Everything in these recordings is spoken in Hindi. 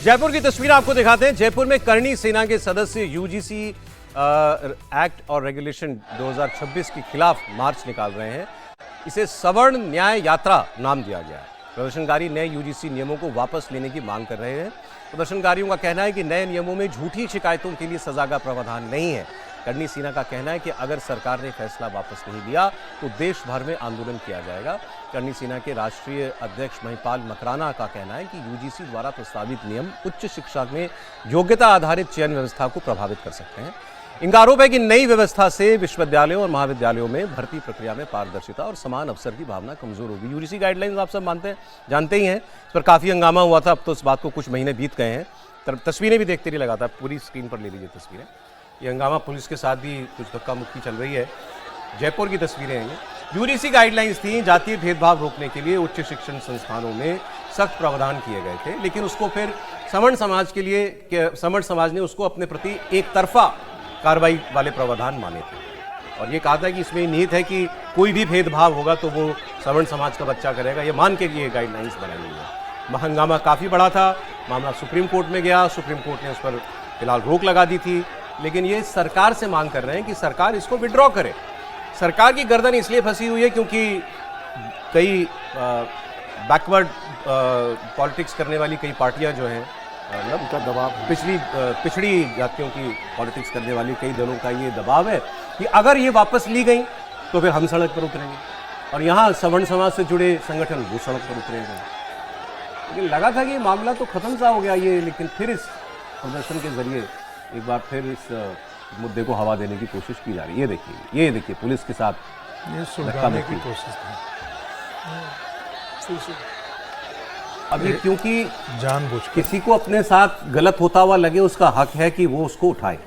जयपुर की तस्वीर आपको दिखाते हैं। जयपुर में करणी सेना के सदस्य यूजीसी एक्ट और रेगुलेशन 2026 के खिलाफ मार्च निकाल रहे हैं। इसे सवर्ण न्याय यात्रा नाम दिया गया है। प्रदर्शनकारी नए यूजीसी नियमों को वापस लेने की मांग कर रहे हैं। प्रदर्शनकारियों का कहना है कि नए नियमों में झूठी शिकायतों के लिए सजा का प्रावधान नहीं है। करणी सेना का कहना है कि अगर सरकार ने फैसला वापस नहीं लिया तो देश भर में आंदोलन किया जाएगा। करणी सेना के राष्ट्रीय अध्यक्ष महिपाल मकराना का कहना है कि यूजीसी द्वारा प्रस्तावित नियम उच्च शिक्षा में योग्यता आधारित चयन व्यवस्था को प्रभावित कर सकते हैं। इनका आरोप है कि नई व्यवस्था से विश्वविद्यालयों और महाविद्यालयों में भर्ती प्रक्रिया में पारदर्शिता और समान अवसर की भावना कमजोर होगी। यूजीसी गाइडलाइंस आप सब जानते ही हैं। इस पर काफ़ी हंगामा हुआ था। अब तो इस बात को कुछ महीने बीत गए हैं। तस्वीरें भी देखते रहिए लगातार, पूरी स्क्रीन पर ले लीजिए तस्वीरें। ये हंगामा पुलिस के साथ भी कुछ धक्का मुक्की चल रही है। जयपुर की तस्वीरें हैं ये। यूजीसी गाइडलाइंस थी, जातीय भेदभाव रोकने के लिए उच्च शिक्षण संस्थानों में सख्त प्रावधान किए गए थे, लेकिन उसको फिर सवर्ण समाज ने उसको अपने प्रति एक तरफा कार्रवाई वाले प्रावधान माने थे और ये कहा था कि इसमें निहित है कि कोई भी भेदभाव होगा तो वो सवर्ण समाज का बच्चा करेगा, ये मान के ये गाइडलाइंस बनाई हुई है। हंगामा काफ़ी बड़ा था। मामला सुप्रीम कोर्ट में गया। सुप्रीम कोर्ट ने उस पर फिलहाल रोक लगा दी थी, लेकिन ये सरकार से मांग कर रहे हैं कि सरकार इसको विड्रॉ करे। सरकार की गर्दन इसलिए फंसी हुई है क्योंकि कई बैकवर्ड पॉलिटिक्स करने वाली कई पार्टियां जो हैं, उनका दबाव, पिछड़ी जातियों की पॉलिटिक्स करने वाली कई दलों का ये दबाव है कि अगर ये वापस ली गई तो फिर हम सड़क पर उतरेंगे और यहाँ सवर्ण समाज से जुड़े संगठन वो सड़क पर उतरेंगे। लेकिन लगा था कि मामला तो खत्म सा हो गया ये, लेकिन फिर इस प्रदर्शन के जरिए एक बार फिर इस मुद्दे को हवा देने की कोशिश की जा रही है। ये देखिए पुलिस के साथ ये सुलझाने की कोशिश थी। अभी क्योंकि जानबूझ किसी को अपने साथ गलत होता हुआ लगे उसका हक है कि वो उसको उठाए,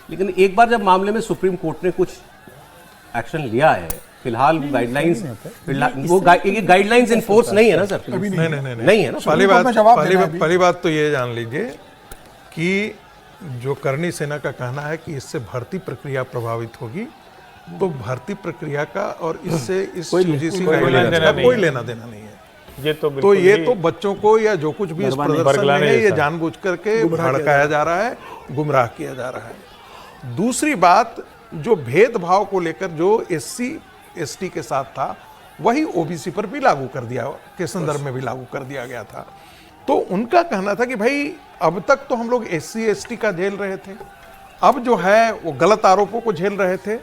लेकिन एक बार जब मामले में सुप्रीम कोर्ट ने कुछ एक्शन लिया है, फिलहाल गाइडलाइंस इन्फोर्स नहीं है ना सर? नहीं है ना। पहली बात तो ये जान लीजिए कि जो करणी सेना का कहना है कि इससे भर्ती प्रक्रिया प्रभावित होगी, तो भर्ती प्रक्रिया का और इससे इस यूजीसी गाइडलाइंस का कोई लेना देना नहीं है। ये तो बच्चों को या जो कुछ भी इस प्रदर्शन में है ये जानबूझ करके भड़काया जा रहा है, गुमराह किया जा रहा है। दूसरी बात, जो भेदभाव को लेकर जो एससी एसटी के साथ था वही ओबीसी पर भी लागू कर दिया के संदर्भ में भी लागू कर दिया गया था। तो उनका कहना था कि भाई अब तक तो हम लोग एससी एसटी का झेल रहे थे, अब जो है वो गलत आरोपों को झेल रहे थे,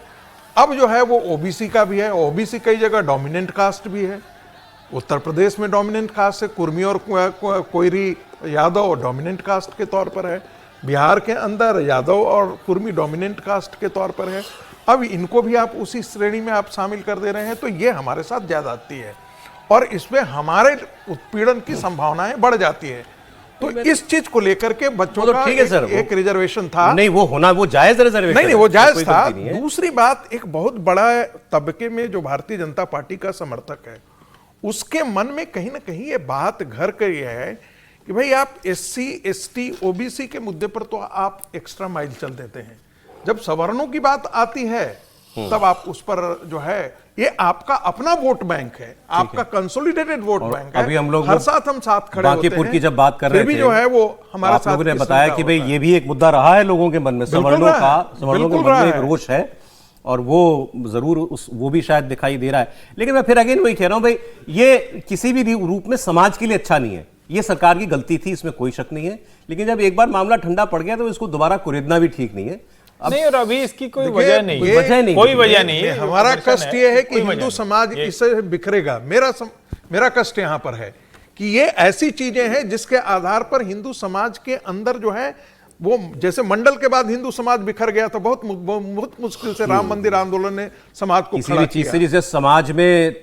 अब जो है वो ओबीसी का भी है। ओबीसी कई जगह डोमिनेंट कास्ट भी है। उत्तर प्रदेश में डोमिनेंट कास्ट है, कुर्मी और कोयरी यादव डोमिनेंट कास्ट के तौर पर है। बिहार के अंदर यादव और कुर्मी डोमिनेंट कास्ट के तौर पर है। अब इनको भी आप उसी श्रेणी में आप शामिल कर दे रहे हैं, तो ये हमारे साथ ज्यादती है और इसमें हमारे उत्पीड़न की संभावनाएं बढ़ जाती है। तो इस चीज को लेकर के बच्चों का एक रिजर्वेशन था। नहीं, वो होना, वो जायज रिजर्वेशन नहीं, वो जायज था। दूसरी बात, एक बहुत बड़ा तबके में जो भारतीय जनता पार्टी का समर्थक है उसके मन में कहीं ना कहीं ये बात घर कर ये है कि भाई आप एससी एसटी ओबीसी के मुद्दे पर तो आप एक्स्ट्रा माइल चल देते हैं, जब सवर्णों की बात आती है तब आप उस पर जो है, ये आपका अपना वोट बैंक है, आपका कंसोलिडेटेड वोट बैंक है। अभी हम लोग हर साथ हम साथ खड़े होते हैं। बांकीपुर की जब बात कर रहे थे, जो है वो हमारा साथ लोगों ने बताया कि भाई ये भी एक मुद्दा रहा है लोगों के मन में, सवर्णों के मन में एक रोष है और वो जरूर वो भी शायद दिखाई दे रहा है। लेकिन मैं फिर अगेन वही कह रहा हूं भाई, ये किसी भी रूप में समाज के लिए अच्छा नहीं है। ये सरकार की गलती थी, इसमें कोई शक नहीं है, लेकिन जब एक बार मामला ठंडा पड़ गया तो इसको दोबारा कुरेदना भी ठीक नहीं है। नहीं, और अभी इसकी कोई वजह नहीं, कोई वजह नहीं है। हमारा कष्ट ये है कि हिंदू समाज इससे बिखरेगा। मेरा कष्ट यहाँ पर है कि ये ऐसी चीजें हैं जिसके आधार पर हिंदू समाज के अंदर जो है वो, जैसे मंडल के बाद हिंदू समाज बिखर गया था, बहुत मुश्किल से राम मंदिर आंदोलन ने समाज को किसी भी चीज से, जैसे समाज में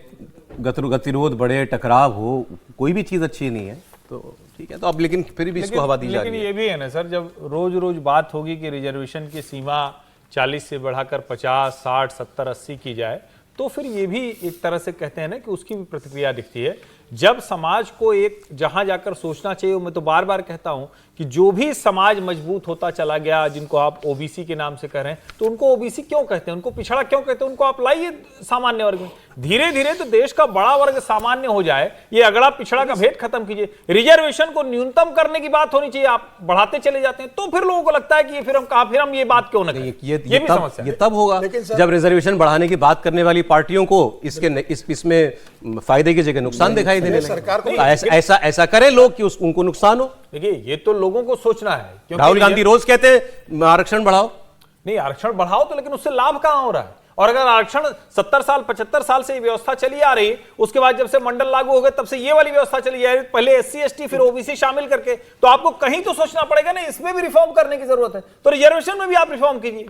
गतिरोध बढ़े, टकराव हो, कोई भी चीज अच्छी नहीं है, तो ठीक है। तो अब लेकिन फिर भी इसको हवा दी जा रही है। लेकिन ये भी है ना सर, जब रोज रोज बात होगी कि रिजर्वेशन की सीमा 40 से बढ़ाकर 50, 60, 70, 80 की जाए, तो फिर ये भी एक तरह से कहते हैं ना कि उसकी भी प्रतिक्रिया दिखती है जब समाज को एक जहां जाकर सोचना चाहिए, मैं तो बार बार कहता हूं कि जो भी समाज मजबूत होता चला गया, जिनको आप ओबीसी के नाम से कह रहे हैं, तो उनको ओबीसी क्यों कहते हैं, उनको पिछड़ा क्यों कहते हैं, उनको आप लाइए सामान्य वर्ग में। धीरे धीरे तो देश का बड़ा वर्ग सामान्य हो जाए, ये अगड़ा पिछड़ा का भेद खत्म कीजिए। रिजर्वेशन को न्यूनतम करने की बात होनी चाहिए, आप बढ़ाते चले जाते हैं, तो फिर लोगों को लगता है कि फिर हम ये बात क्यों न करें। ये भी समस्या है। ये तब होगा जब रिजर्वेशन बढ़ाने की बात करने वाली पार्टियों को इसमें फायदे की जगह नुकसान दिखाई देने लगे। ऐसा करें लोग कि उनको नुकसान हो। देखिए, ये तो लोगों को सोचना है। राहुल गांधी रोज कहते हैं आरक्षण बढ़ाओ। नहीं, आरक्षण बढ़ाओ तो, लेकिन उससे लाभ कहां हो रहा है? और अगर आरक्षण 70 साल 75 साल से ये व्यवस्था चली आ रही, उसके बाद जब से मंडल लागू हो गए तब से ये वाली व्यवस्था चली आ रही, पहले SC ST फिर OBC शामिल करके, तो आपको कहीं तो सोचना पड़ेगा ना, इसमें भी रिफॉर्म करने की जरूरत है। तो रिजर्वेशन में भी आप रिफॉर्म कीजिए।